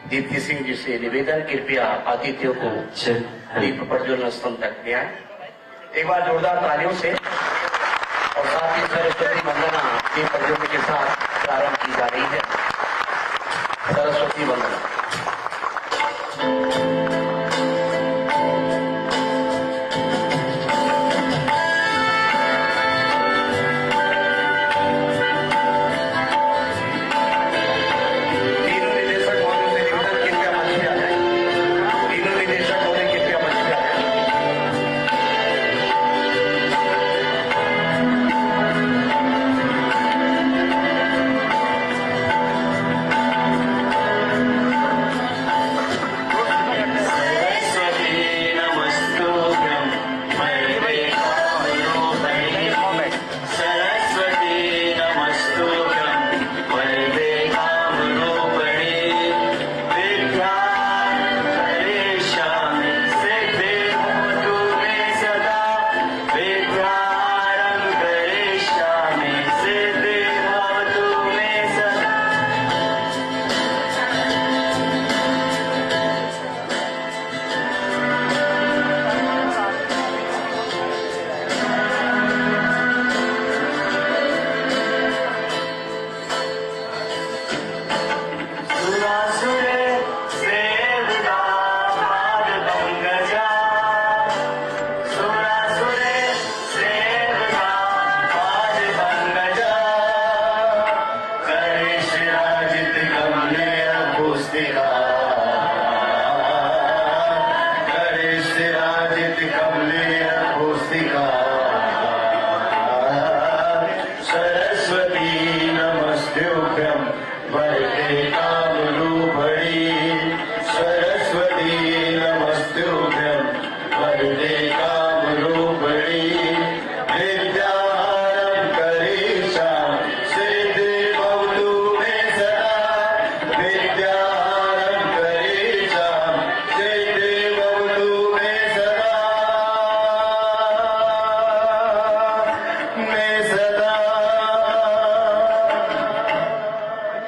दीप्ति सिंह जी से निवेदन, कृपया अतिथियों को दीप प्रज्वलन स्थल तक ले आए। एक बार जोरदार तालियों से और साथ ही सरस्वती वंदना दीप प्रज्वलन के साथ प्रारंभ की जा रही है। सरस्वती वंदना।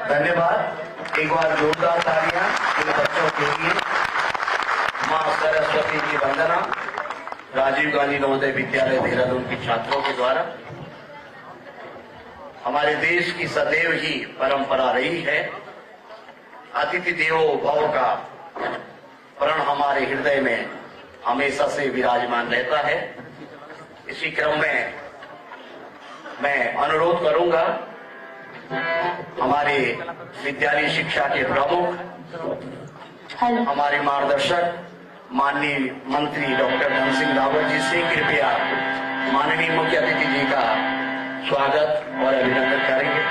धन्यवाद। एक बार जोरदार तालियां इन बच्चों के लिए। मां सरस्वती की वंदना राजीव गांधी नवोदय विद्यालय देहरादून के छात्रों के द्वारा। हमारे देश की सदैव ही परंपरा रही है, अतिथि देवो भव का प्रण हमारे हृदय में हमेशा से विराजमान रहता है। इसी क्रम में मैं अनुरोध करूंगा हमारे विद्यालय शिक्षा के प्रमुख, हमारे मार्गदर्शक माननीय मंत्री डॉक्टर धन सिंह रावत जी से कृपया माननीय मुख्य अतिथि जी का स्वागत और अभिनंदन करेंगे।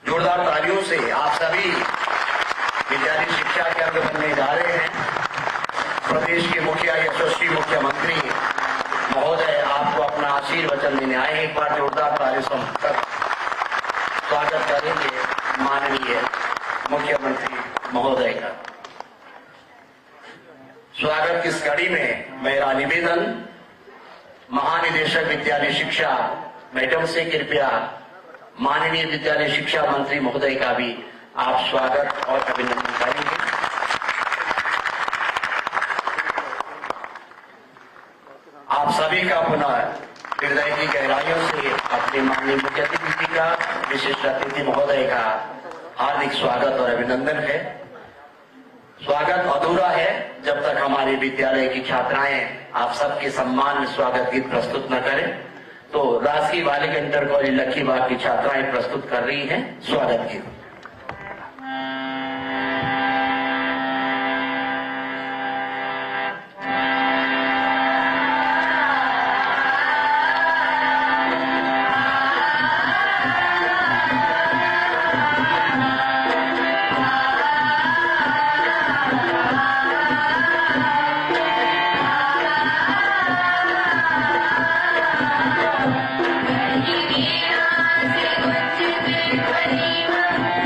जोरदार तालियों से आप सभी विद्यालय शिक्षा के अंग बनने जा रहे हैं। प्रदेश के मुखिया यशस्वी मुख्यमंत्री महोदय आपको अपना आशीर्वचन देने आए हैं। एक बार जोरदार तालियों से स्वागत करेंगे माननीय मुख्यमंत्री महोदय का। स्वागत की इस कड़ी में मेरा निवेदन महानिदेशक विद्यालय शिक्षा मैडम से कृपया माननीय विद्यालय शिक्षा मंत्री महोदय का भी आप स्वागत और अभिनंदन करेंगे। आप सभी का पुनः हृदय की गहराइयों से अपने माननीय मुख्य अतिथि जी का, विशिष्ट अतिथि महोदय का हार्दिक स्वागत और अभिनंदन है। स्वागत अधूरा है जब तक हमारे विद्यालय की छात्राएं आप सबके सम्मान में स्वागत गीत प्रस्तुत न करें। तो राजकीय बालिका इंटर कॉलेज लखीबाग की छात्राएं प्रस्तुत कर रही हैं स्वागत गीत। Yeah.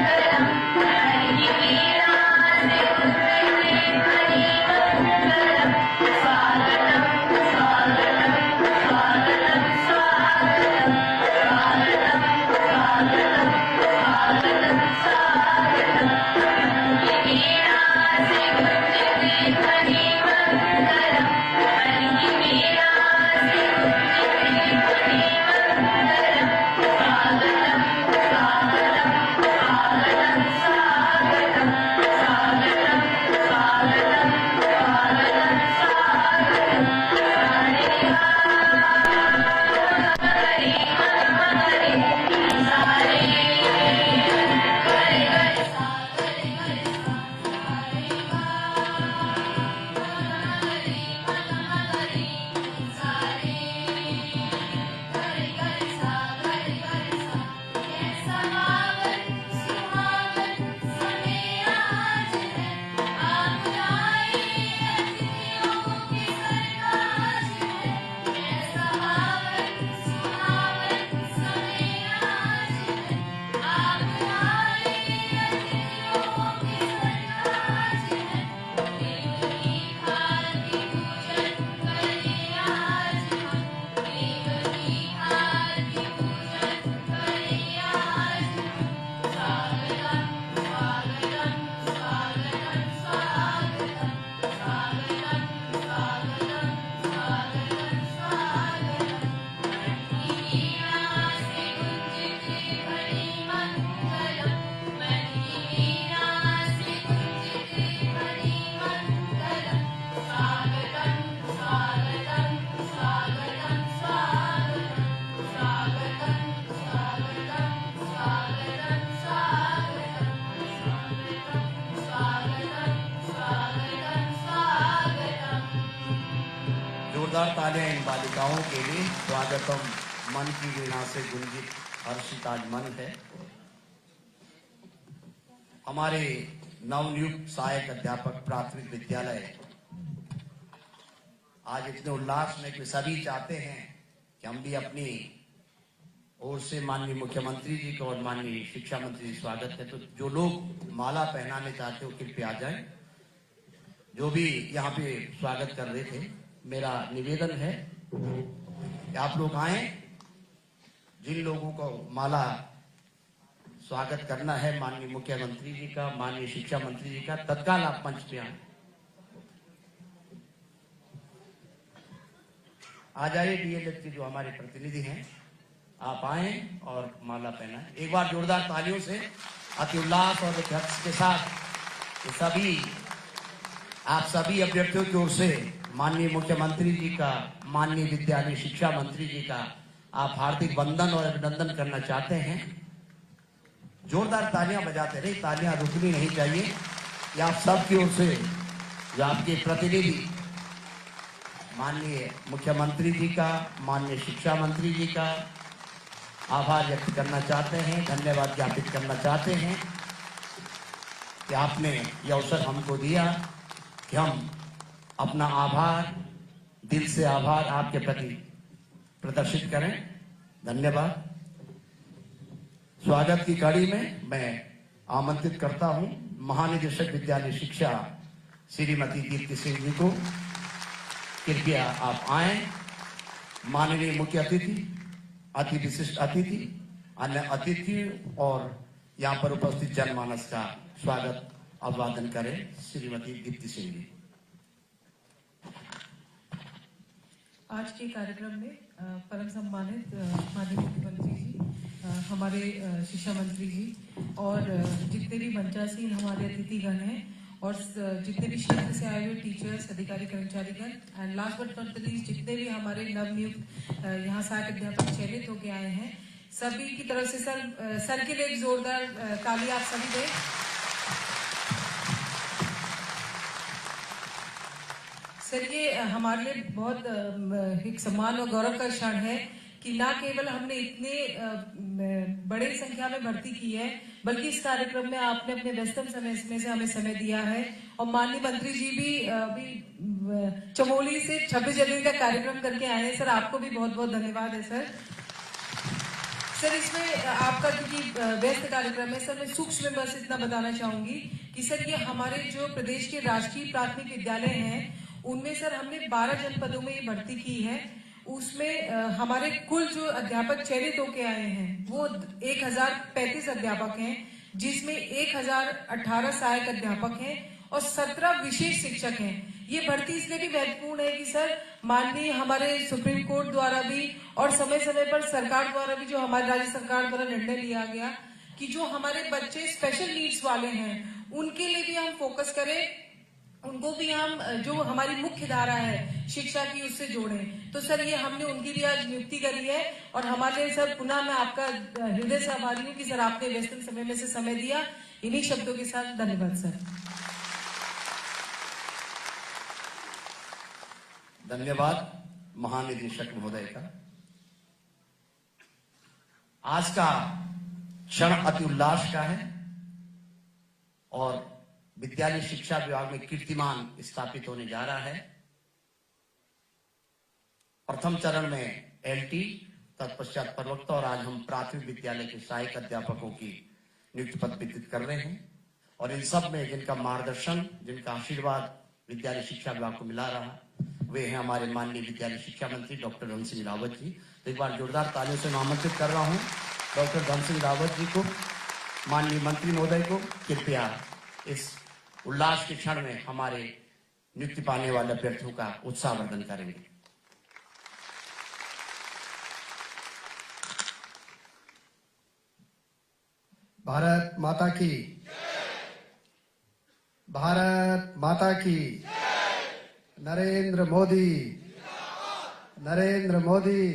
जोरदार तालियां इन बालिकाओं के लिए। स्वागतम मन की वीणा से गुंजित हर्षित आज मन है। हमारे नवनियुक्त सहायक अध्यापक प्राथमिक विद्यालय आज इतने उल्लास में कि सभी चाहते हैं कि हम भी अपनी ओर से माननीय मुख्यमंत्री जी को और माननीय शिक्षा मंत्री जी स्वागत है। तो जो लोग माला पहनाने चाहते हो कृपया आ जाएं। जो भी यहाँ पे स्वागत कर रहे थे, मेरा निवेदन है कि आप लोग आए। जिन लोगों को माला स्वागत करना है माननीय मुख्यमंत्री जी का, माननीय शिक्षा मंत्री जी का, तत्काल आप मंच पे आए। आ जाइए डीएलएड के जो हमारे प्रतिनिधि हैं, आप आए और माला पहनाएं। एक बार जोरदार तालियों से अति उल्लास और हर्ष के साथ आप सभी अभ्यर्थियों की ओर से माननीय मुख्यमंत्री जी का, माननीय विद्यालय शिक्षा मंत्री जी का आप हार्दिक वंदन और अभिनंदन करना चाहते हैं। जोरदार तालियां बजाते रहे, तालियां रुकनी नहीं चाहिए। ये आप सबकी ओर से जो आपके प्रतिनिधि माननीय मुख्यमंत्री जी का, माननीय शिक्षा मंत्री जी का आभार व्यक्त करना चाहते हैं, धन्यवाद ज्ञापित करना चाहते हैं कि आपने ये अवसर हमको दिया कि हम अपना आभार, दिल से आभार आपके प्रति प्रदर्शित करें। धन्यवाद। स्वागत की कड़ी में मैं आमंत्रित करता हूं महानिदेशक विद्यालय शिक्षा श्रीमती दीप्ति सिंह जी को। कृपया आप आए। माननीय मुख्य अतिथि, अति विशिष्ट अतिथि, अन्य अतिथि और यहाँ पर उपस्थित जनमानस का स्वागत अभिवादन करें। श्रीमती दीप्ति सिंह जी। आज के कार्यक्रम में परम सम्मानित माननीय मुख्यमंत्री जी, हमारे शिक्षा मंत्री जी और जितने भी मंचासीन हमारे अतिथिगण हैं और जितने भी क्षेत्र से आए हुए टीचर्स, अधिकारी, कर्मचारीगण and last but not least जितने भी हमारे नवनियुक्त यहाँ सहायक अध्यापक चयनित होके आए हैं, सभी की तरफ से सर के लिए एक जोरदार ताली आप सभी दें। सर, ये हमारे लिए बहुत एक सम्मान और गौरव का क्षण है कि ना केवल हमने इतने बड़े संख्या में भर्ती की है, बल्कि इस कार्यक्रम में आपने अपने व्यस्तम समय में से हमें समय दिया है। और माननीय मंत्री जी भी अभी चमोली से 26 जनवरी का कार्यक्रम करके आए हैं। सर, आपको भी बहुत बहुत धन्यवाद है सर। सर, इसमें आपका क्योंकि व्यस्त कार्यक्रम है सर, मैं सूक्ष्म में बस इतना बताना चाहूंगी कि सर ये हमारे जो प्रदेश के राष्ट्रीय प्राथमिक विद्यालय हैं उनमें सर हमने 12 जनपदों में ये भर्ती की है। उसमें हमारे कुल जो अध्यापक चयनित होके आए हैं वो 1035 अध्यापक हैं, जिसमें 1018 सहायक अध्यापक हैं और 17 विशेष शिक्षक हैं। ये भर्ती इसलिए भी महत्वपूर्ण है कि सर माननीय हमारे सुप्रीम कोर्ट द्वारा भी और समय समय पर सरकार द्वारा भी, जो हमारी राज्य सरकार द्वारा निर्णय लिया गया कि जो हमारे बच्चे स्पेशल नीड्स वाले हैं उनके लिए भी हम फोकस करें, उनको भी हम जो हमारी मुख्य धारा है शिक्षा की उससे जोड़ें। तो सर ये हमने उनकी भी आज नियुक्ति करी है और हमारे सर पुनः मैं आपका हृदय से आभारी हूँ कि सर आपने व्यस्त समय में से समय दिया। इन्हीं शब्दों के साथ धन्यवाद सर। धन्यवाद महानिदेशक महोदय का। आज का क्षण अति उल्लास का है और विद्यालय शिक्षा विभाग में कीर्तिमान स्थापित होने जा रहा है। प्रथम चरण में एलटी, तत्पश्चात प्रवक्ता और आज हम प्राथमिक विद्यालय के सहायक अध्यापकों की नियुक्ति पत्र वितरित कर रहे हैं। और इन सब में जिनका मार्गदर्शन, जिनका आशीर्वाद विद्यालय शिक्षा विभाग को मिला रहा, वे हैं हमारे माननीय विद्यालय शिक्षा मंत्री डॉक्टर धन सिंह रावत जी। तो एक बार जोरदार तालियों से मैं आमंत्रित कर रहा हूं डॉक्टर धन सिंह रावत जी को, माननीय मंत्री महोदय को। कृपया इस उल्लास के क्षण में हमारे नियुक्ति पाने वाले अभ्यर्थियों का उत्साहवर्धन करेंगे। भारत माता की, भारत माता की, नरेंद्र मोदी, नरेंद्र मोदी,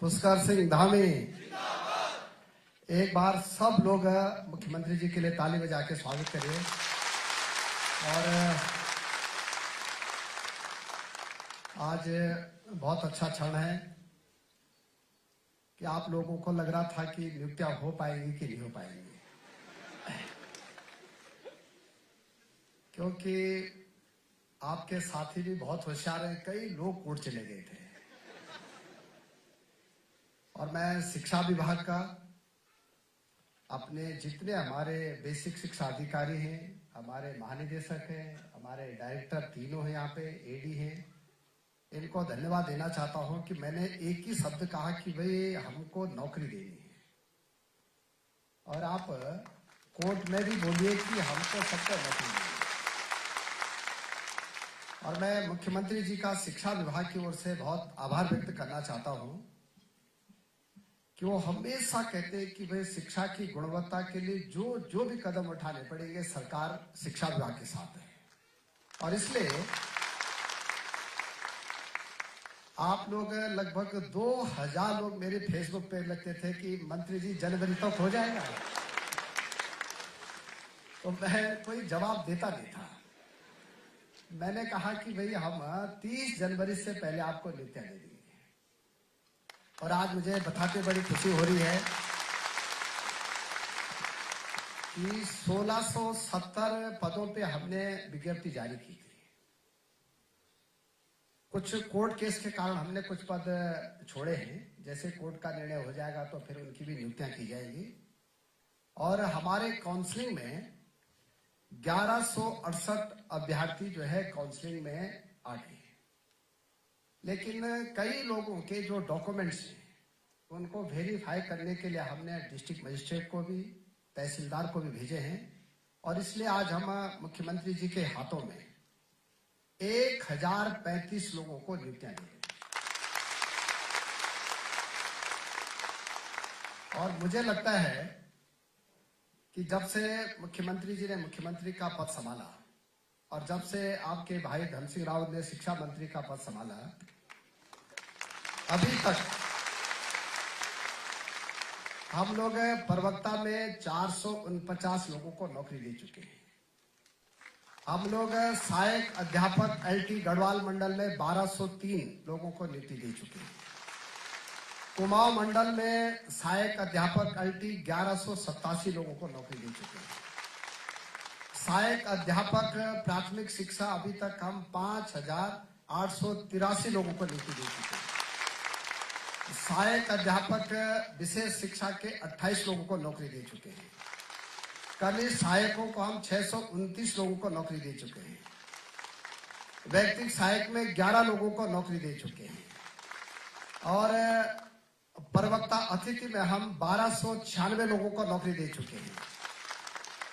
पुष्कर सिंह धामी। एक बार सब लोग मुख्यमंत्री जी के लिए ताली बजा के स्वागत करिए। और आज बहुत अच्छा क्षण है कि आप लोगों को लग रहा था कि नियुक्तियां हो पाएंगी कि नहीं हो पाएंगी, क्योंकि आपके साथी भी बहुत होशियार हैं। कई लोग कोर्ट चले गए थे और मैं शिक्षा विभाग का अपने जितने हमारे बेसिक शिक्षा अधिकारी हैं, हमारे महानिदेशक हैं, हमारे डायरेक्टर तीनों हैं, यहाँ पे एडी हैं, इनको धन्यवाद देना चाहता हूं कि मैंने एक ही शब्द कहा कि भाई हमको नौकरी देनी है, और आप कोर्ट में भी बोलिए कि हमको सबको नौकरी देनी है। और मैं मुख्यमंत्री जी का शिक्षा विभाग की ओर से बहुत आभार व्यक्त करना चाहता हूं कि वो हमेशा कहते हैं कि भाई शिक्षा की गुणवत्ता के लिए जो भी कदम उठाने पड़ेंगे, सरकार शिक्षा विभाग के साथ है। और इसलिए आप लोग लगभग 2000 लोग मेरे फेसबुक पे लिखते थे कि मंत्री जी जनवरी तक हो जाएगा, तो मैं कोई जवाब देता नहीं था। मैंने कहा कि भाई हम 30 जनवरी से पहले आपको नियुक्तियां दे देंगे, और आज मुझे बताते बड़ी खुशी हो रही है कि 1670 पदों पे हमने विज्ञप्ति जारी की थी। कुछ कोर्ट केस के कारण हमने कुछ पद छोड़े हैं, जैसे कोर्ट का निर्णय हो जाएगा तो फिर उनकी भी नियुक्तियां की जाएगी। और हमारे काउंसलिंग में 1168 अभ्यर्थी जो है काउंसलिंग में आ गए, लेकिन कई लोगों के जो डॉक्यूमेंट्स हैं उनको वेरीफाई करने के लिए हमने डिस्ट्रिक्ट मजिस्ट्रेट को भी, तहसीलदार को भी भेजे हैं, और इसलिए आज हम मुख्यमंत्री जी के हाथों में 1035 लोगों को नियुक्तियां दी। और मुझे लगता है कि जब से मुख्यमंत्री जी ने मुख्यमंत्री का पद संभाला और जब से आपके भाई धन सिंह रावत ने शिक्षा मंत्री का पद संभाला, अभी तक हम लोग प्रवक्ता में 449 लोगों को नौकरी दे चुके हैं। हम लोग सहायक अध्यापक एलटी गढ़वाल मंडल में 1203 लोगों को नियुक्ति दे चुके हैं। कुमाऊं मंडल में सहायक अध्यापक एलटी 1187 लोगों को नौकरी दे चुके हैं। सहायक अध्यापक प्राथमिक शिक्षा अभी तक हम 5883 लोगों को नियुक्ति दे चुके हैं। सहायक अध्यापक विशेष शिक्षा के 28 लोगों को नौकरी दे चुके हैं। कनिष्ठ सहायकों को हम 629 लोगों को नौकरी दे चुके हैं। व्यक्तिगत सहायक में 11 लोगों को नौकरी दे चुके हैं। और प्रवक्ता अतिथि में हम 1296 लोगों को नौकरी दे चुके हैं।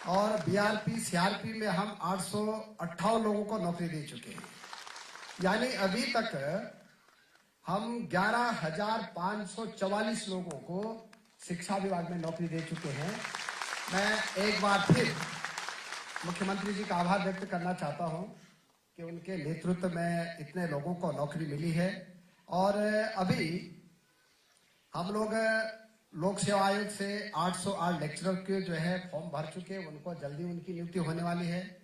और बीआरपी सीआरपी में हम 858 लोगों को नौकरी दे चुके हैं। यानी अभी तक हम 11,544 लोगों को शिक्षा विभाग में नौकरी दे चुके हैं। मैं एक बार फिर मुख्यमंत्री जी का आभार व्यक्त करना चाहता हूं कि उनके नेतृत्व में इतने लोगों को नौकरी मिली है। और अभी हम लोग लोक सेवा आयोग से 808 लेक्चरर के जो है फॉर्म भर चुके हैं, उनको जल्दी उनकी नियुक्ति होने वाली है।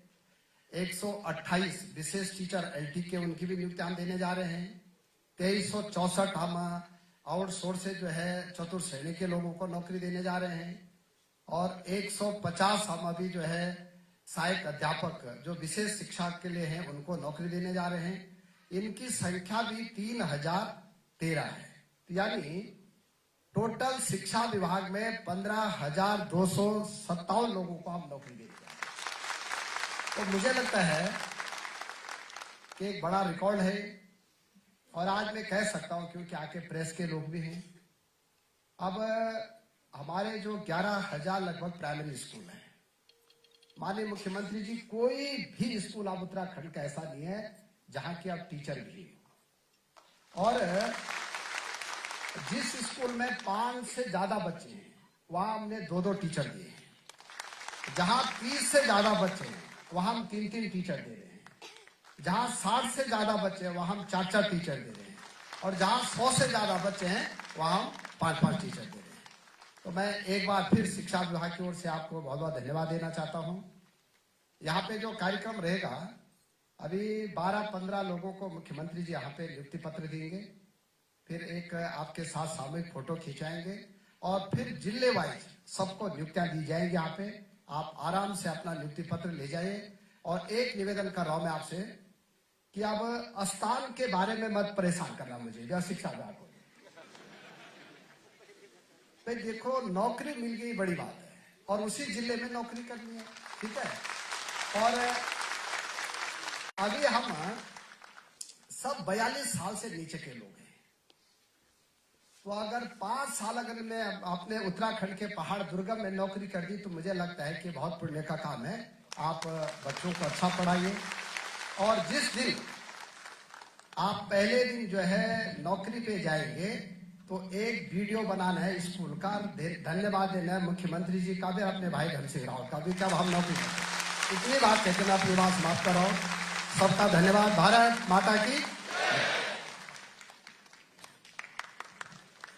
128 विशेष टीचर एलटी के उनकी भी नियुक्ति हम देने जा रहे हैं। 2364 हम आउटसोर्स से जो है चतुर्थ श्रेणी के लोगों को नौकरी देने जा रहे हैं। और 150 हम अभी जो है सहायक अध्यापक जो विशेष शिक्षा के लिए हैं उनको नौकरी देने जा रहे हैं। इनकी संख्या भी 3013 है, यानी टोटल शिक्षा विभाग में 15,257 लोगों को हम नौकरी दे रहे हैं। तो मुझे लगता है कि एक बड़ा रिकॉर्ड है। और आज मैं कह सकता हूं क्योंकि आके प्रेस के लोग भी हैं, अब हमारे जो 11,000 लगभग प्राइमरी स्कूल हैं, माननीय मुख्यमंत्री जी कोई भी स्कूल अब उत्तराखंड का ऐसा नहीं है जहां की अब टीचर भी हो। और जिस स्कूल में 5 से ज्यादा बच्चे हैं वहां हमने 2-2 टीचर दिए हैं। जहां 30 से ज्यादा बच्चे हैं वहां हम 3-3 टीचर दे रहे हैं। जहां 60 से ज्यादा बच्चे हैं वहां हम 4-4 टीचर दे रहे हैं। और जहां 100 से ज्यादा बच्चे हैं वहां हम 5-5 टीचर दे रहे हैं। तो मैं एक बार फिर शिक्षा विभाग की ओर से आपको बहुत बहुत धन्यवाद देना चाहता हूं। यहाँ पे जो कार्यक्रम रहेगा अभी 12-15 लोगों को मुख्यमंत्री जी यहाँ पे नियुक्ति पत्र देंगे, फिर एक आपके साथ सामूहिक फोटो खिंचाएंगे और फिर जिले वाइज सबको नियुक्तियां दी जाएंगी। यहाँ पे आप आराम से अपना नियुक्ति पत्र ले जाइए। और एक निवेदन कर रहा हूं मैं आपसे कि अब स्थान के बारे में मत परेशान करना मुझे, या शिक्षा विभाग को। भाई देखो, नौकरी मिल गई बड़ी बात है, और उसी जिले में नौकरी करनी है, ठीक है। और अभी हम सब 42 साल से नीचे के लोग हैं, तो अगर 5 साल अगर मैं अपने उत्तराखंड के पहाड़ दुर्गम में नौकरी कर दी तो मुझे लगता है कि बहुत पुण्य का काम है। आप बच्चों को अच्छा पढ़ाइए, और जिस दिन आप पहले दिन जो है नौकरी पे जाएंगे तो एक वीडियो बनाना है स्कूल का, धन्यवाद देना है मुख्यमंत्री जी का भी, अपने भाई धन सिंह रावत का भी, जब हम नौकरी करते। इतनी बात कहते मैं अपनी बात समाप्त कर रहा हूँ। सबका धन्यवाद। भारत माता की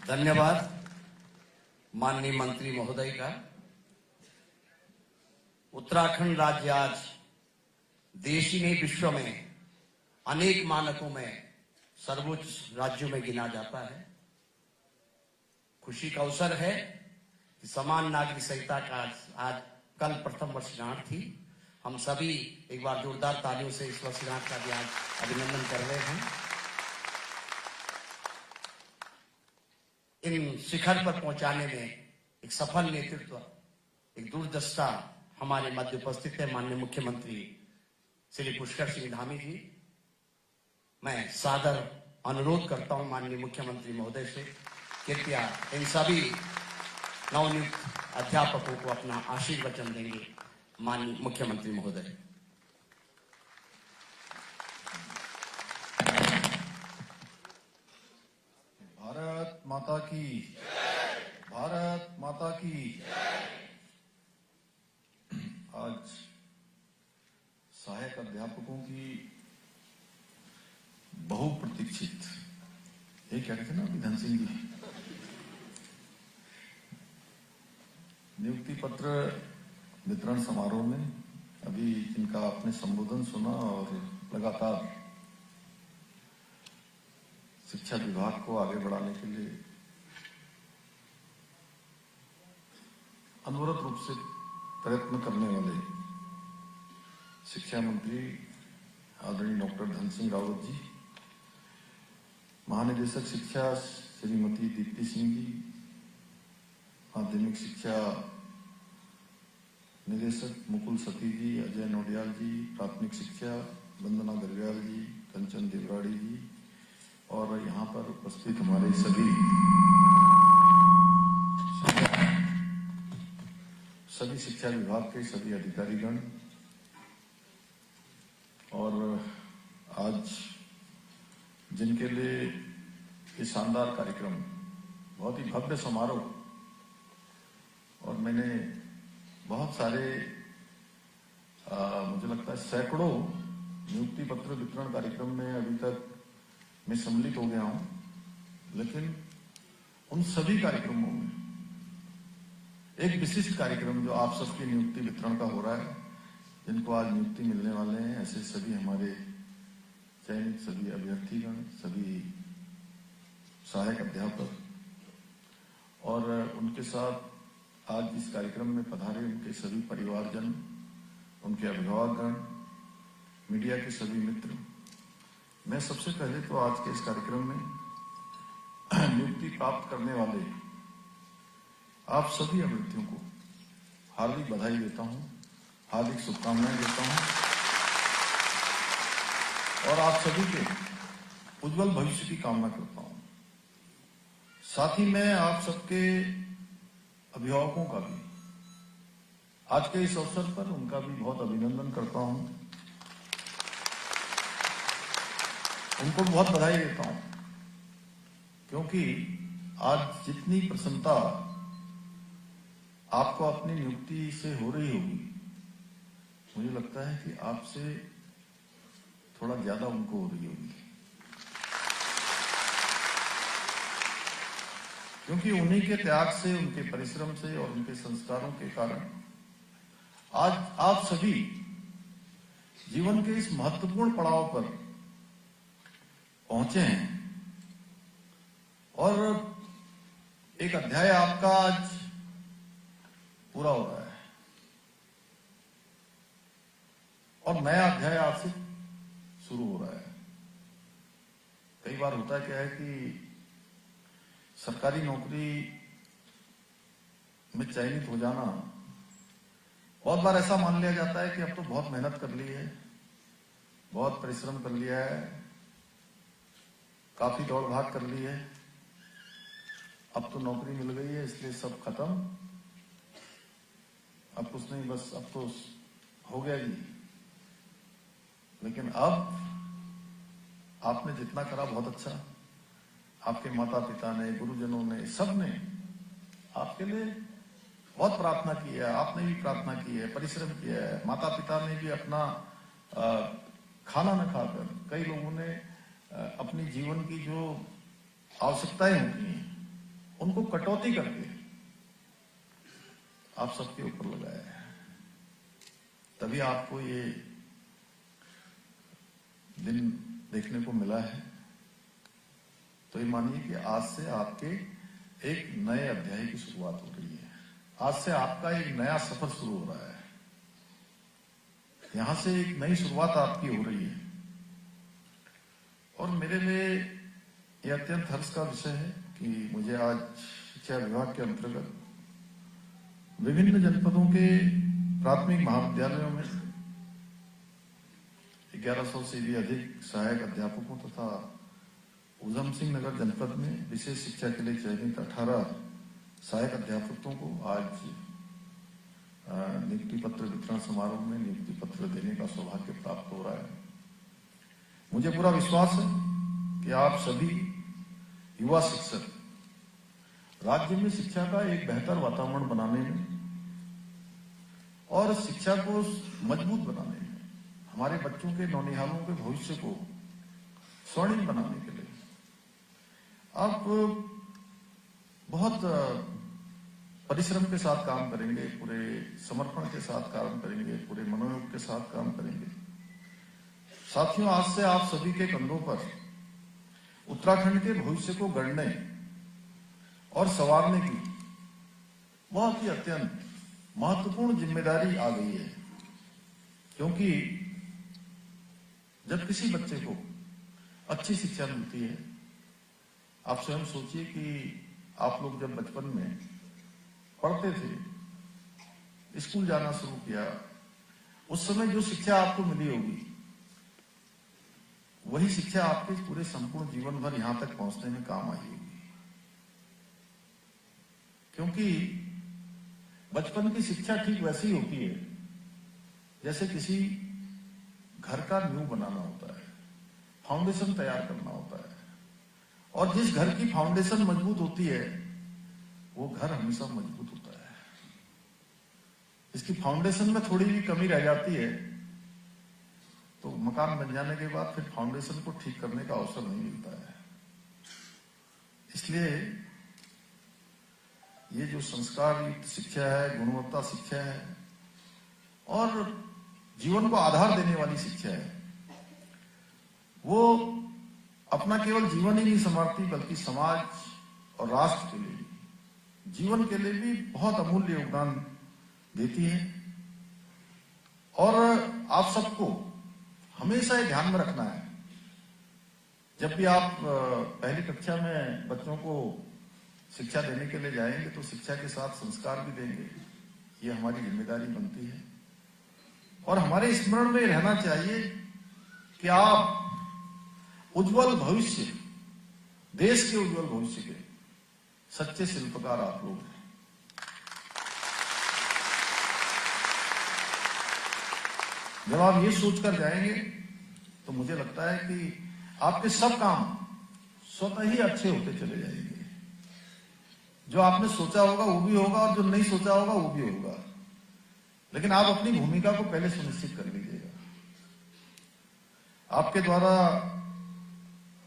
धन्यवाद माननीय मंत्री महोदय का। उत्तराखंड राज्य आज देश ही नहीं विश्व में अनेक मानकों में सर्वोच्च राज्यों में गिना जाता है। खुशी का अवसर है कि समान नागरिक संहिता का आज कल प्रथम वर्षगांठ थी। हम सभी एक बार जोरदार तालियों से इस वर्षगांठ का भी आज अभिनंदन कर रहे हैं। इन शिखर पर पहुंचाने में एक सफल नेतृत्व, एक दूरदृष्टा हमारे मध्य उपस्थित है माननीय मुख्यमंत्री श्री पुष्कर सिंह धामी जी। मैं सादर अनुरोध करता हूं माननीय मुख्यमंत्री महोदय से, कृपया इन सभी नवनियुक्त अध्यापकों को अपना आशीर्वचन देंगे माननीय मुख्यमंत्री महोदय। भारत माता की, भारत माता की। आज सहायक अध्यापकों की बहुप्रतीक्षित, ये क्या कहते हैं ना अभी धन सिंह जी, नियुक्ति पत्र वितरण समारोह में अभी इनका आपने संबोधन सुना, और लगातार शिक्षा विभाग को आगे बढ़ाने के लिए अनवरत रूप से प्रयत्न करने वाले शिक्षा मंत्री आदरणीय डॉक्टर धन सिंह रावत जी, महानिदेशक शिक्षा श्रीमती दीप्ति सिंह जी, माध्यमिक शिक्षा निदेशक मुकुल सती जी, अजय नोडियाल जी, प्राथमिक शिक्षा वंदना दरगाल जी, कंचन देवराड़ी जी, और यहाँ पर उपस्थित हमारे सभी शिक्षा विभाग के सभी अधिकारीगण, और आज जिनके लिए ये शानदार कार्यक्रम, बहुत ही भव्य समारोह, और मैंने बहुत सारे मुझे लगता है सैकड़ों नियुक्ति पत्र वितरण कार्यक्रम में अभी तक मैं सम्मिलित हो गया हूं, लेकिन उन सभी कार्यक्रमों में एक विशिष्ट कार्यक्रम जो आप सबकी नियुक्ति वितरण का हो रहा है, जिनको आज नियुक्ति मिलने वाले हैं, ऐसे सभी हमारे चयनित सभी अभ्यर्थीगण, सभी सहायक अध्यापक, और उनके साथ आज इस कार्यक्रम में पधारे उनके सभी परिवारजन, उनके अभिभावकगण, मीडिया के सभी मित्र। मैं सबसे पहले तो आज के इस कार्यक्रम में नियुक्ति प्राप्त करने वाले आप सभी अभ्यर्थियों को हार्दिक बधाई देता हूं, हार्दिक शुभकामनाएं देता हूं, और आप सभी के उज्जवल भविष्य की कामना करता हूं। साथ ही मैं आप सबके अभिभावकों का भी आज के इस अवसर पर उनका भी बहुत अभिनंदन करता हूं, उनको बहुत बधाई देता हूं, क्योंकि आज जितनी प्रसन्नता आपको अपनी नियुक्ति से हो रही होगी, मुझे लगता है कि आपसे थोड़ा ज्यादा उनको हो रही होगी, क्योंकि उन्हीं के त्याग से, उनके परिश्रम से और उनके संस्कारों के कारण आज आप सभी जीवन के इस महत्वपूर्ण पड़ाव पर पहुंचे हैं और एक अध्याय आपका आज पूरा हो रहा है और नया अध्याय आज से शुरू हो रहा है। कई बार होता क्या है कि सरकारी नौकरी में चयनित हो जाना, बहुत बार ऐसा मान लिया जाता है कि अब तो बहुत मेहनत कर ली है, बहुत परिश्रम कर लिया है, काफी दौड़ भाग कर ली है, अब तो नौकरी मिल गई है इसलिए सब खत्म, अब कुछ नहीं, बस अब तो हो गया जी। लेकिन अब आपने जितना करा बहुत अच्छा, आपके माता पिता ने, गुरुजनों ने, सब ने आपके लिए बहुत प्रार्थना की है, आपने भी प्रार्थना की है, परिश्रम किया है, माता पिता ने भी अपना खाना न खाकर, कई लोगों ने अपनी जीवन की जो आवश्यकताएं होती हैं उनको कटौती करके आप सबके ऊपर लगाया है, तभी आपको ये दिन देखने को मिला है। तो ये मानिए कि आज से आपके एक नए अध्याय की शुरुआत हो रही है, आज से आपका एक नया सफर शुरू हो रहा है, यहां से एक नई शुरुआत आपकी हो रही है। और मेरे लिए यह अत्यंत हर्ष का विषय है कि मुझे आज शिक्षा विभाग के अंतर्गत विभिन्न जनपदों के प्राथमिक महाविद्यालयों में 1100 से भी अधिक सहायक अध्यापकों तथा उधम सिंह नगर जनपद में विशेष शिक्षा के लिए चयनित 18 सहायक अध्यापकों को आज नियुक्ति पत्र वितरण समारोह में नियुक्ति पत्र देने का सौभाग्य प्राप्त हो रहा है। मुझे पूरा विश्वास है कि आप सभी युवा शिक्षक राज्य में शिक्षा का एक बेहतर वातावरण बनाने में और शिक्षा को मजबूत बनाने में, हमारे बच्चों के, नौनिहालों के भविष्य को स्वर्णिम बनाने के लिए आप बहुत परिश्रम के साथ काम करेंगे, पूरे समर्पण के साथ काम करेंगे, पूरे मनोयोग के साथ काम करेंगे। साथियों, आज से आप सभी के कंधों पर उत्तराखंड के भविष्य को गढ़ने और संवारने की बहुत ही अत्यंत महत्वपूर्ण जिम्मेदारी आ गई है, क्योंकि जब किसी बच्चे को अच्छी शिक्षा मिलती है, आप स्वयं सोचिए कि आप लोग जब बचपन में पढ़ते थे, स्कूल जाना शुरू किया, उस समय जो शिक्षा आपको मिली होगी वही शिक्षा आपके पूरे संपूर्ण जीवन भर यहां तक पहुंचने में काम आई होगी। क्योंकि बचपन की शिक्षा ठीक वैसी होती है जैसे किसी घर का नींव बनाना होता है, फाउंडेशन तैयार करना होता है, और जिस घर की फाउंडेशन मजबूत होती है वो घर हमेशा मजबूत होता है। इसकी फाउंडेशन में थोड़ी भी कमी रह जाती है तो मकान बन जाने के बाद फिर फाउंडेशन को ठीक करने का अवसर नहीं मिलता है। इसलिए ये जो संस्कार युक्त शिक्षा है, गुणवत्ता शिक्षा है और जीवन को आधार देने वाली शिक्षा है, वो अपना केवल जीवन ही नहीं संवारती बल्कि समाज और राष्ट्र के लिए, जीवन के लिए भी बहुत अमूल्य योगदान देती है। और आप सबको हमेशा ये ध्यान में रखना है, जब भी आप पहली कक्षा में बच्चों को शिक्षा देने के लिए जाएंगे तो शिक्षा के साथ संस्कार भी देंगे, ये हमारी जिम्मेदारी बनती है। और हमारे स्मरण में रहना चाहिए कि आप उज्जवल भविष्य, देश के उज्जवल भविष्य के सच्चे शिल्पकार आप लोग हैं। जब आप ये सोचकर जाएंगे तो मुझे लगता है कि आपके सब काम स्वतः ही अच्छे होते चले जाएंगे। जो आपने सोचा होगा वो भी होगा और जो नहीं सोचा होगा वो भी होगा, लेकिन आप अपनी भूमिका को पहले सुनिश्चित कर लीजिएगा। आपके द्वारा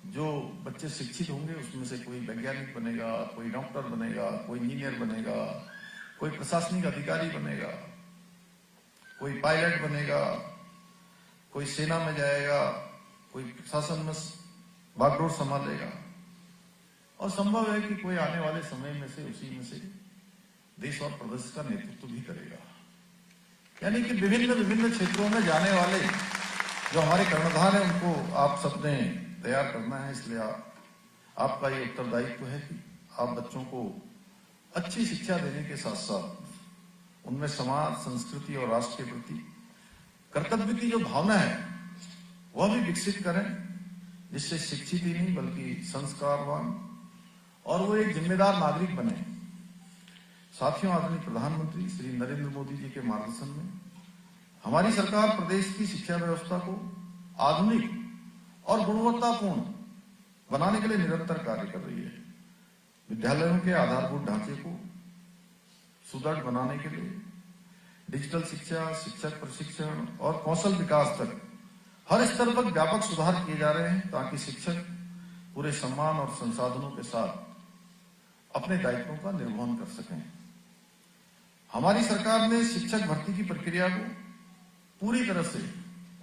जो बच्चे शिक्षित होंगे उसमें से कोई वैज्ञानिक बनेगा, कोई डॉक्टर बनेगा, कोई इंजीनियर बनेगा, कोई प्रशासनिक अधिकारी बनेगा, कोई पायलट बनेगा, कोई सेना में जाएगा, कोई प्रशासन में बागडोर संभालेगा, और संभव है कि कोई आने वाले समय में से उसी में से देश और प्रदेश का नेतृत्व भी करेगा। यानी कि विभिन्न विभिन्न क्षेत्रों में जाने वाले जो हमारे कर्णधार हैं उनको आप सबने तैयार करना है। इसलिए आपका ये उत्तरदायित्व है कि आप बच्चों को अच्छी शिक्षा देने के साथ साथ उनमें समाज, संस्कृति और राष्ट्र के प्रति कर्तव्य की जो भावना है वह भी विकसित करें, जिससे शिक्षित ही नहीं बल्कि संस्कारवान और वो एक जिम्मेदार नागरिक बने। साथियों, आदरणीय प्रधानमंत्री श्री नरेंद्र मोदी जी के मार्गदर्शन में हमारी सरकार प्रदेश की शिक्षा व्यवस्था को आधुनिक और गुणवत्तापूर्ण बनाने के लिए निरंतर कार्य कर रही है। विद्यालयों के आधारभूत ढांचे को सुदृढ़ बनाने के लिए डिजिटल शिक्षा, शिक्षक प्रशिक्षण और कौशल विकास तक हर स्तर पर व्यापक सुधार किए जा रहे हैं, ताकि शिक्षक पूरे सम्मान और संसाधनों के साथ अपने दायित्वों का निर्वहन कर सकें। हमारी सरकार ने शिक्षक भर्ती की प्रक्रिया को पूरी तरह से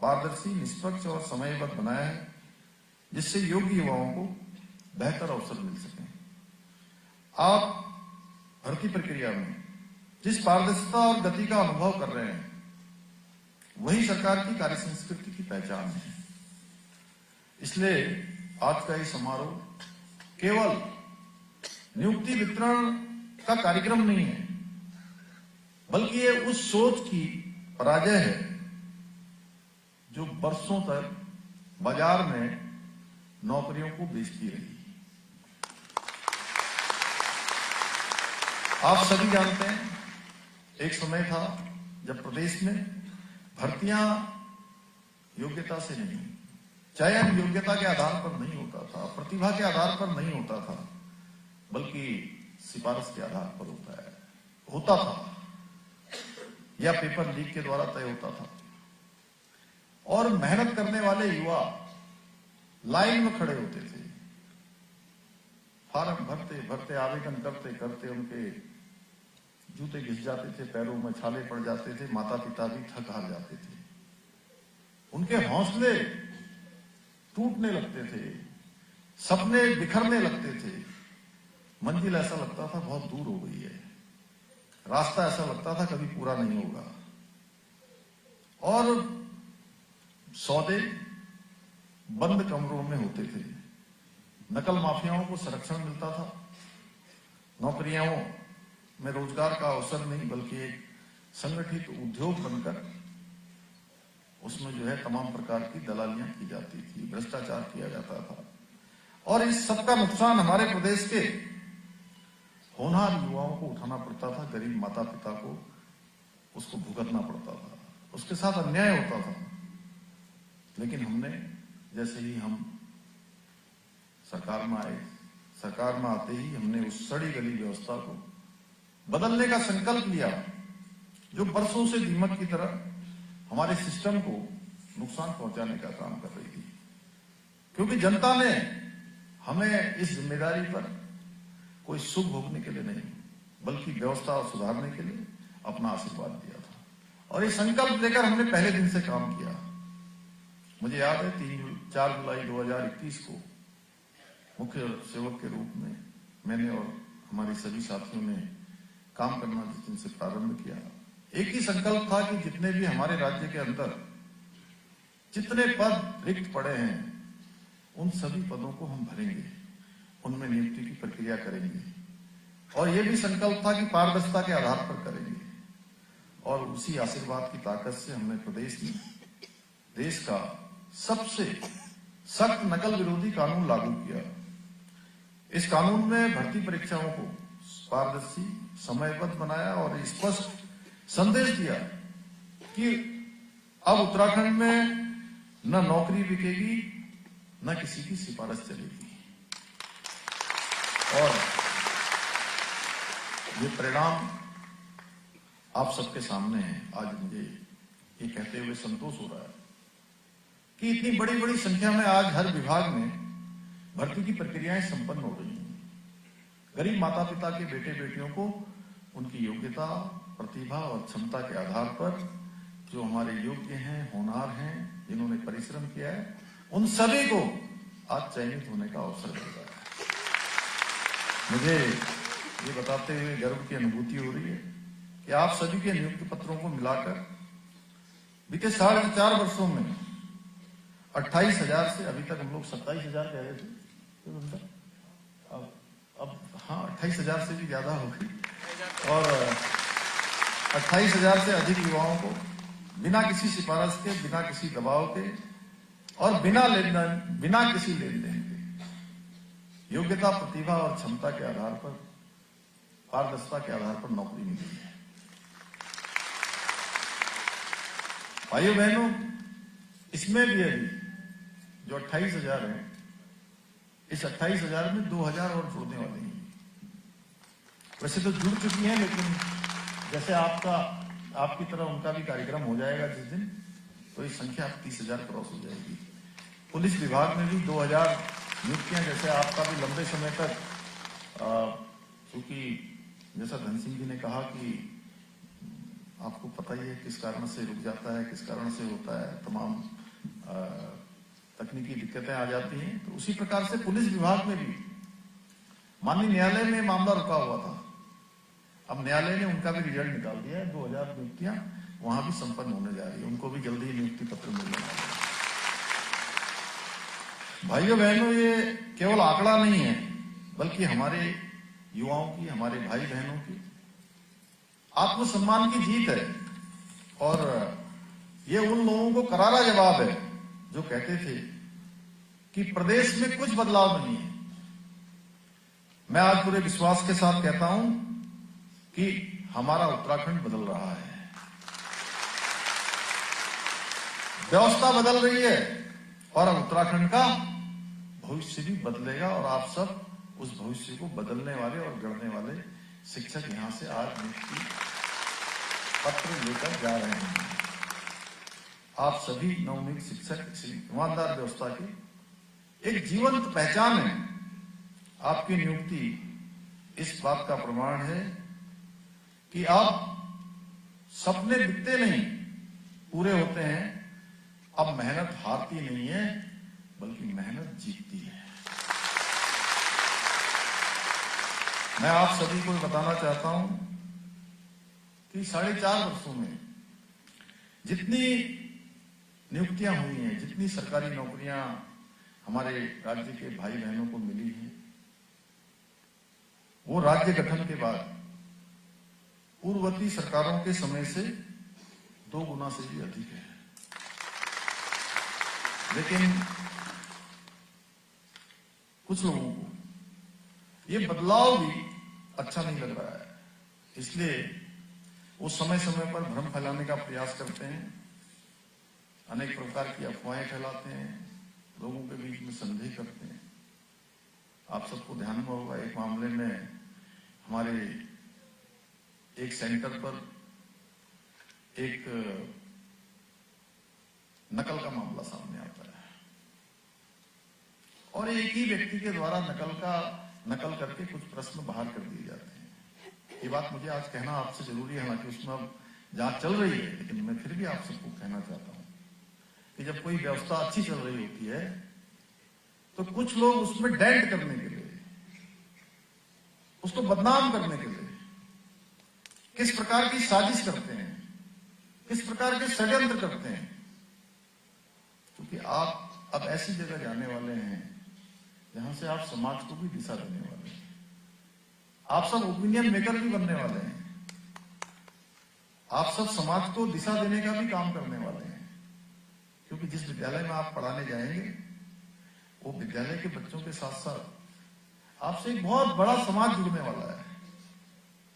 पारदर्शी, निष्पक्ष और समयबद्ध बनाया है, जिससे योग्य युवाओं को बेहतर अवसर मिल सके। आप भर्ती प्रक्रिया में जिस पारदर्शिता और गति का अनुभव कर रहे हैं वही सरकार की कार्य संस्कृति की पहचान है। इसलिए आज का ये समारोह केवल नियुक्ति वितरण का कार्यक्रम नहीं है, बल्कि ये उस सोच की पराजय है जो वर्षों तक बाजार में नौकरियों को बेचती रही। आप सभी जानते हैं, एक समय था जब प्रदेश में भर्तियां योग्यता से नहीं, चयन योग्यता के आधार पर नहीं होता था, प्रतिभा के आधार पर नहीं होता था, बल्कि सिफारिश के आधार पर होता था या पेपर लीक के द्वारा तय होता था। और मेहनत करने वाले युवा लाइन में खड़े होते थे, फार्म भरते भरते, आवेदन करते करते उनके जूते घिस जाते थे, पैरों में छाले पड़ जाते थे, माता पिता भी थक हार जाते थे, उनके हौसले टूटने लगते थे, सपने बिखरने लगते थे, मंजिल ऐसा लगता था बहुत दूर हो गई है, रास्ता ऐसा लगता था कभी पूरा नहीं होगा। और सौदे बंद कमरों में होते थे, नकल माफियाओं को संरक्षण मिलता था, नौकरियों में रोजगार का अवसर नहीं बल्कि एक संगठित उद्योग बनकर उसमें जो है तमाम प्रकार की दलालियां की जाती थी, भ्रष्टाचार किया जाता था। और इस सबका नुकसान हमारे प्रदेश के होनहार युवाओं को उठाना पड़ता था, गरीब माता पिता को उसको भुगतना पड़ता था, उसके साथ अन्याय होता था। लेकिन हमने जैसे ही हम सरकार में आए, सरकार में आते ही हमने उस सड़ी गली व्यवस्था को बदलने का संकल्प लिया जो वर्षों से दीमक की तरह हमारे सिस्टम को नुकसान पहुंचाने का काम कर रही थी। क्योंकि जनता ने हमें इस जिम्मेदारी पर कोई सुख भोगने के लिए नहीं बल्कि व्यवस्था सुधारने के लिए अपना आशीर्वाद दिया था, और ये संकल्प लेकर हमने पहले दिन से काम किया। मुझे याद है 4 जुलाई 2021 को मुख्य सेवक के रूप में मैंने और हमारे सभी साथियों ने काम करना जिस दिन से प्रारंभ किया, एक ही संकल्प था कि जितने भी हमारे राज्य के अंदर जितने पद रिक्त पड़े हैं उन सभी पदों को हम भरेंगे, उनमें नियुक्ति की प्रक्रिया करेंगे, और यह भी संकल्प था कि पारदर्शिता के आधार पर करेंगे। और उसी आशीर्वाद की ताकत से हमने प्रदेश में देश का सबसे सख्त नकल विरोधी कानून लागू किया। इस कानून में भर्ती परीक्षाओं को पारदर्शी, समयबद्ध बनाया और स्पष्ट संदेश दिया कि अब उत्तराखंड में न नौकरी बिकेगी न किसी की सिफारिश चलेगी। और ये परिणाम आप सबके सामने है। आज मुझे ये कहते हुए संतोष हो रहा है कि इतनी बड़ी बड़ी संख्या में आज हर विभाग में भर्ती की प्रक्रियाएं संपन्न हो रही हैं। गरीब माता पिता के बेटे बेटियों को उनकी योग्यता, प्रतिभा और क्षमता के आधार पर जो हमारे योग्य हैं, होनहार हैं, जिन्होंने परिश्रम किया है, उन सभी को आज चयनित होने का अवसर मिल रहा है। मुझे ये बताते हुए गर्व की अनुभूति हो रही है कि आप सभी के नियुक्ति पत्रों को मिलाकर बीते 4.5 वर्षों में 28,000 से अभी तक हम लोग 27,000 कह रहे थे, अब हाँ 28,000 से भी ज्यादा हो गई और 28,000 से अधिक युवाओं को बिना किसी सिफारिश के, बिना किसी दबाव के और बिना किसी लेन देन के योग्यता, प्रतिभा और क्षमता के आधार पर, पारदर्शिता के आधार पर नौकरी मिली है। भाइयों बहनों, इसमें भी अभी जो 28,000 है, इस 28,000 में 2,000 और जुड़ने वाले हैं। वैसे तो जुड़ चुकी हैं, लेकिन जैसे आपकी तरह उनका भी कार्यक्रम हो जाएगा जिस दिन, तो इस संख्या 30,000 क्रॉस हो जाएगी। पुलिस विभाग में भी 2,000 नियुक्तियां, जैसे आपका भी लंबे समय तक, क्योंकि जैसा धन सिंह जी ने कहा कि आपको पता ही है किस कारण से रुक जाता है, किस कारण से होता है, तमाम तकनीकी दिक्कतें आ जाती हैं। तो उसी प्रकार से पुलिस विभाग में भी माननीय न्यायालय में मामला रुका हुआ था। अब न्यायालय ने उनका भी रिजल्ट निकाल दिया है, 2,000 नियुक्तियां वहां भी संपन्न होने जा रही है, उनको भी जल्दी नियुक्ति पत्र मिलने वाला है। भाइयों बहनों, ये केवल आंकड़ा नहीं है, बल्कि हमारे युवाओं की, हमारे भाई बहनों की आत्मसम्मान की जीत है। और ये उन लोगों को करारा जवाब है जो कहते थे कि प्रदेश में कुछ बदलाव नहीं है। मैं आज पूरे विश्वास के साथ कहता हूं कि हमारा उत्तराखंड बदल रहा है, व्यवस्था बदल रही है और उत्तराखंड का भविष्य भी बदलेगा। और आप सब उस भविष्य को बदलने वाले और गढ़ने वाले शिक्षक यहां से आज नियुक्ति पत्र लेकर जा रहे हैं। आप सभी नवनियुक्त शिक्षक इस ईमानदार व्यवस्था की एक जीवंत पहचान है। आपकी नियुक्ति इस बात का प्रमाण है कि आप सपने दिखते नहीं, पूरे होते हैं। अब मेहनत हारती नहीं है, बल्कि मेहनत जीतती है। मैं आप सभी को बताना चाहता हूं कि 4.5 वर्षों में जितनी नियुक्तियां हुई हैं, जितनी सरकारी नौकरियां हमारे राज्य के भाई बहनों को मिली हैं, वो राज्य गठन के बाद पूर्ववर्ती सरकारों के समय से 2 गुना से भी अधिक है। लेकिन कुछ लोगों को ये बदलाव भी अच्छा नहीं लग रहा है, इसलिए वो समय समय पर भ्रम फैलाने का प्रयास करते हैं, अनेक प्रकार की अफवाहें फैलाते हैं, लोगों के बीच में संदेह करते हैं। आप सबको ध्यान में होगा, एक मामले में हमारे एक सेंटर पर एक नकल का मामला सामने आता है और एक ही व्यक्ति के द्वारा नकल करके कुछ प्रश्न बाहर कर दिए जाते हैं। ये बात मुझे आज कहना आपसे जरूरी है, हालांकि उसमें अब जांच चल रही है, लेकिन मैं फिर भी आप सबको कहना चाहता हूं कि जब कोई व्यवस्था अच्छी चल रही होती है तो कुछ लोग उसमें डेंट करने के लिए, उसको बदनाम करने के लिए किस प्रकार की साजिश करते हैं, किस प्रकार के षड्यंत्र करते हैं। क्योंकि आप अब ऐसी जगह जाने वाले हैं जहां से आप समाज को भी दिशा देने वाले हैं। आप सब ओपिनियन मेकर भी बनने वाले हैं, आप सब समाज को दिशा देने का भी काम करने वाले हैं। क्योंकि जिस विद्यालय में आप पढ़ाने जाएंगे, वो विद्यालय के बच्चों के साथ साथ आपसे एक बहुत बड़ा समाज जुड़ने वाला है।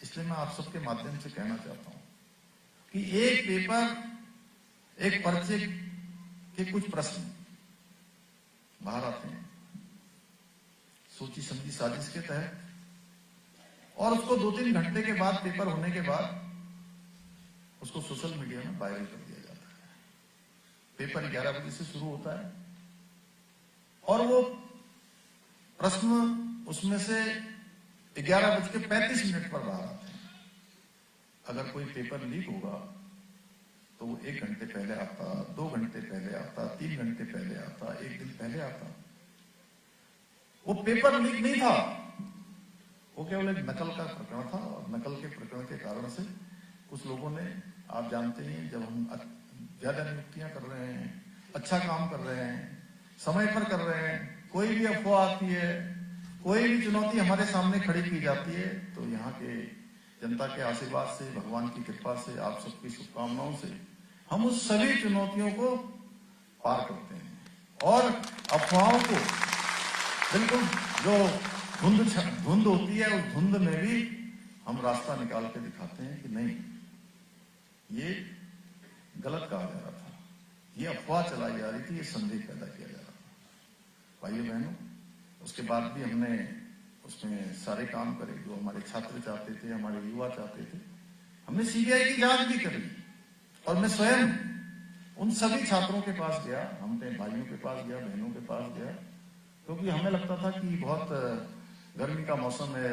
इसलिए मैं आप सबके माध्यम से कहना चाहता हूं कि एक पेपर, एक पर्चे के कुछ प्रश्न बाहर आते हैं सोची समझी साजिश के तहत, और उसको 2-3 घंटे के बाद, पेपर होने के बाद, उसको सोशल मीडिया में वायरल कर दिया जाता है। पेपर 11 बजे से शुरू होता है और वो प्रश्न उसमें से 11:35 पर बाहर आते हैं। अगर कोई पेपर लीक होगा तो वो 1 घंटे पहले आता, 2 घंटे पहले आता, 3 घंटे पहले आता, 1 दिन पहले आता। वो पेपर लीक नहीं था, वो केवल एक नकल का प्रकरण था। और नकल के प्रकरण के कारण से कुछ लोगों ने, आप जानते हैं, जब हम ज्यादा नियुक्तियां कर रहे हैं, अच्छा काम कर रहे हैं, समय पर कर रहे हैं, कोई भी अफवाह आती है, कोई भी चुनौती हमारे सामने खड़ी की जाती है, तो यहाँ के जनता के आशीर्वाद से, भगवान की कृपा से, आप सबकी शुभकामनाओं से हम उस सभी चुनौतियों को पार करते हैं और अफवाहों को बिल्कुल जो धुंध होती है, उस धुंध में भी हम रास्ता निकाल के दिखाते हैं कि नहीं, ये गलत कहा जा रहा था, ये अफवाह चलाई जा रही थी, ये संदेह पैदा किया जा रहा था। भाइयों बहनों, उसके बाद भी हमने उसमें सारे काम करे जो हमारे छात्र चाहते थे, हमारे युवा चाहते थे। हमने सीबीआई की जांच भी करी और मैं स्वयं उन सभी छात्रों के पास गया, हमने भाइयों के पास गया, बहनों के पास गया, क्योंकि हमें लगता था कि बहुत गर्मी का मौसम है,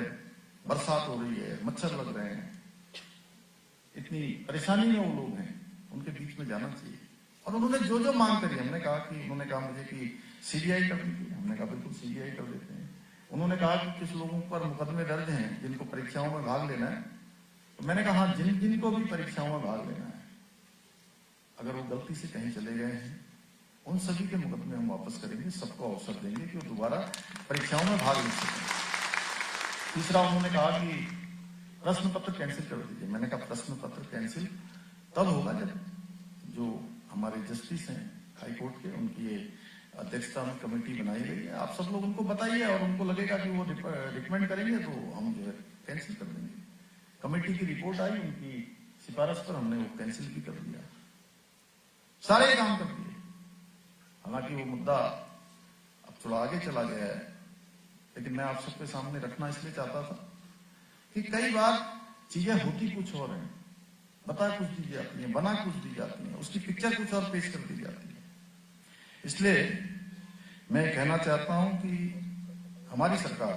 बरसात हो रही है, मच्छर लग रहे हैं, इतनी परेशानी में वो लोग हैं, उनके बीच में जाना चाहिए। और उन्होंने जो जो मांग करी, हमने कहा कि, उन्होंने कहा मुझे कि सीबीआई कर दीजिए, हमने कहा बिल्कुल सीबीआई कर देते हैं। उन्होंने कहा कि किस लोगों पर मुकदमे दर्ज हैं जिनको परीक्षाओं में भाग लेना है, तो मैंने कहा हाँ, जिनको भी परीक्षाओं में भाग लेना है, अगर वो गलती से कहीं चले गए हैं, उन सभी के मुकदमे हम वापस करेंगे, सबको अवसर देंगे कि वो दोबारा परीक्षाओं में भाग ले सकें। तीसरा उन्होंने कहा कि प्रश्न पत्र कैंसिल कर दीजिए। मैंने कहा प्रश्न पत्र कैंसिल तब होगा जब जो हमारे जस्टिस हैं हाईकोर्ट के, उनकी अध्यक्षता में कमेटी बनाई गई है, आप सब लोग उनको बताइए और उनको लगेगा कि वो रिकमेंड करेंगे तो हम जो है कैंसिल कर देंगे। कमेटी की रिपोर्ट आई, उनकी सिफारिश पर हमने वो कैंसिल भी कर दिया, सारे काम कर दिए। हालांकि वो मुद्दा अब थोड़ा आगे चला गया है, लेकिन मैं आप सबके सामने रखना इसलिए चाहता था कि कई बार चीजें होती कुछ और हैं, बता कुछ दी जाती है, बना कुछ दी जाती है, उसकी पिक्चर कुछ और पेश कर दी जाती है। इसलिए मैं कहना चाहता हूं कि हमारी सरकार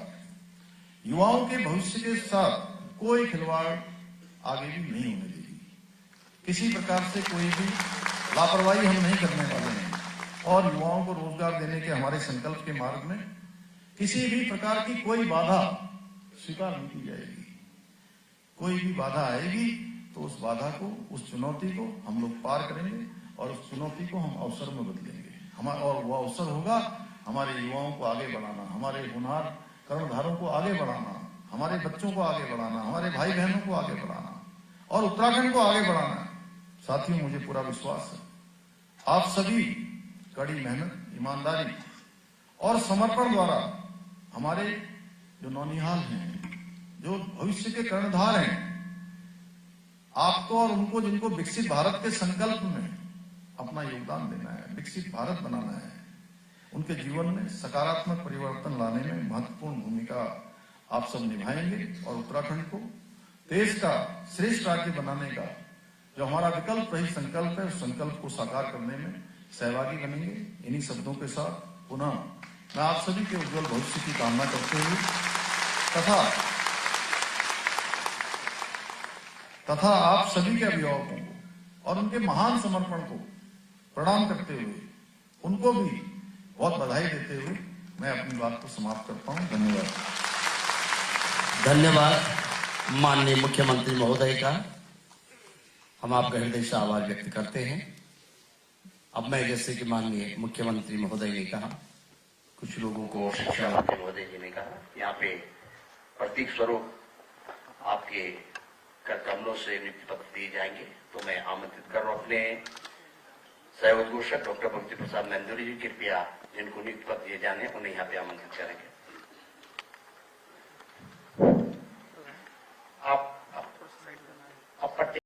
युवाओं के भविष्य के साथ कोई खिलवाड़ आगे भी नहीं होने देगी। किसी प्रकार से कोई भी लापरवाही हम नहीं करने वाले हैं और युवाओं को रोजगार देने के हमारे संकल्प के मार्ग में किसी भी प्रकार की कोई बाधा स्वीकार नहीं की जाएगी। कोई भी बाधा आएगी तो उस बाधा को, उस चुनौती को हम लोग पार करेंगे और उस चुनौती को हम अवसर में बदलेंगे। और वो अवसर होगा हमारे युवाओं को आगे बढ़ाना, हमारे हुनर कर्णधारों को आगे बढ़ाना, हमारे बच्चों को आगे बढ़ाना, हमारे भाई बहनों को आगे बढ़ाना और उत्तराखंड को आगे बढ़ाना। साथियों, मुझे पूरा विश्वास है आप सभी कड़ी मेहनत, ईमानदारी और समर्पण द्वारा हमारे जो नौनिहाल हैं, जो भविष्य के कर्णधार हैं, आपको और उनको, जिनको विकसित भारत के संकल्प में अपना योगदान देना है, विकसित भारत बनाना है, उनके जीवन में सकारात्मक परिवर्तन लाने में महत्वपूर्ण भूमिका आप सब निभाएंगे और उत्तराखंड को देश का श्रेष्ठ राज्य बनाने का जो हमारा विकल्प रही संकल्प है, उस संकल्प को साकार करने में सहभागी बनेंगे। इन्हीं शब्दों के साथ पुनः मैं आप सभी के उज्जवल भविष्य की कामना करते हुए तथा आप सभी के अभिभावकों को और उनके महान समर्पण को प्रणाम करते हुए उनको भी बहुत बधाई देते हुए मैं अपनी बात को समाप्त करता हूं। धन्यवाद। धन्यवाद माननीय मुख्यमंत्री महोदय का, हम आपका हृदय से आभार व्यक्त करते हैं। अब मैं, जैसे कि माननीय मुख्यमंत्री महोदय ने कहा, कुछ लोगों को शिक्षा मंत्री महोदय जी ने कहा, यहाँ पे प्रतीक स्वरूप आपके कर कमलों से नियुक्ति पत्र दिए जाएंगे, तो मैं आमंत्रित कर रहा हूं अपने सह उद्घोषक डॉक्टर भक्ति प्रसाद नंदुरी जी, कृपया जिनको नियुक्ति पत्र दिए जाने उन्हें यहाँ पे आमंत्रित करेंगे।